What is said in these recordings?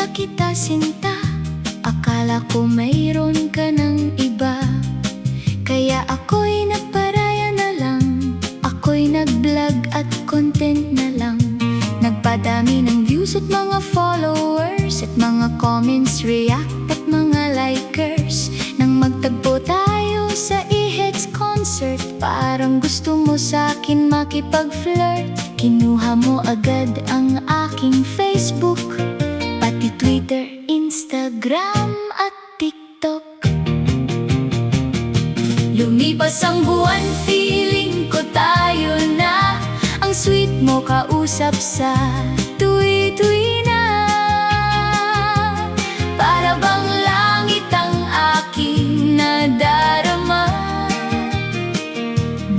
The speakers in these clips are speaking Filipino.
pala kita sinta. Akala ko mayroon ka ng iba, kaya ako'y nagparaya na lang. Ako'y nag-vlog at content na lang. Nagpadami ng views at mga followers, at mga comments, react at mga likers. Nang magtagpo tayo sa EHEX concert, parang gusto mo sa'kin makipag-flirt. Kinuha mo agad ang aking Facebook, pati Twitter, Instagram at TikTok. Lumipas ang buwan, feeling ko tayo na. Ang sweet mo kausap sa tuwi-tuwi na. Para bang langit ang aking nadarama.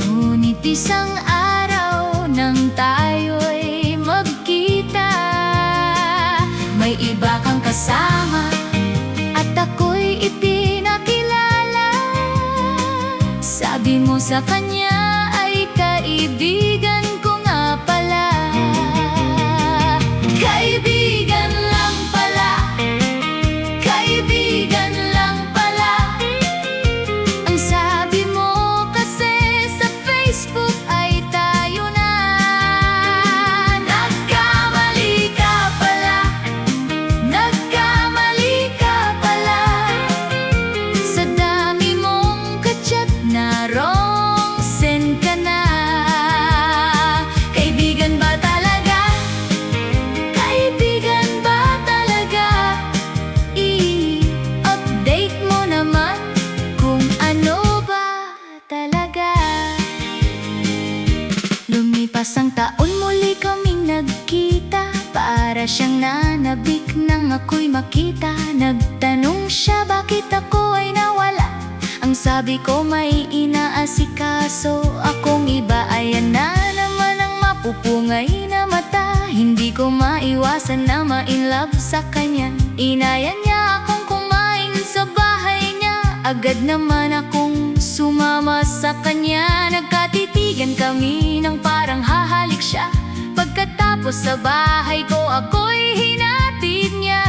Ngunit isang araw nang tayo'y magkita, may iba kang kasama at ako'y ipinakilala. Sabi mo sa kanya ay kaibigan ko nga pala. Kaibigan lang pala, kaibigan lang pala. Ang sabi mo kasi sa Facebook ay tayo na. Nagkamali ka pala, nagkamali ka pala. Sa dami mong kachat na wrong send ka na. Kaibigan ba talaga? Kaibigan ba talaga? I-update mo naman kung ano ba talaga. Lumipas ang taon, muli kaming nagkita. Para siyang nanabik nang ako'y makita. Nagtanong siya bakit ako ay nawala. Ang sabi ko may inaasikaso akong iba. Ayan na naman ang mapupungay na mata. Hindi ko maiwasan na ma-inlove sa kanya. Inayan niya akong kumain sa bahay niya. Agad naman akong sumama sa kanya. Nagkatitigan kami nang parang hahalik siya. Pagkatapos sa bahay ko, ako'y hinatid niya.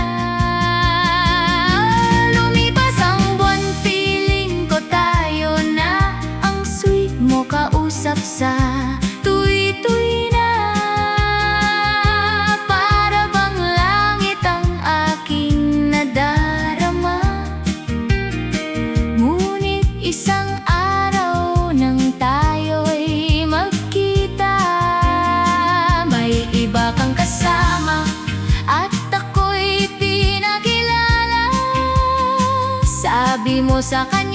Lumipas ang buwan, feeling ko tayo na. Ang sweet mo kausap sa tuwi-tuwi na. Para bang langit ang aking nadarama. Ngunit isang araw nang tayo'y magkita, may iba kang kasama at ako'y pinakilala. Sabi mo sa kanya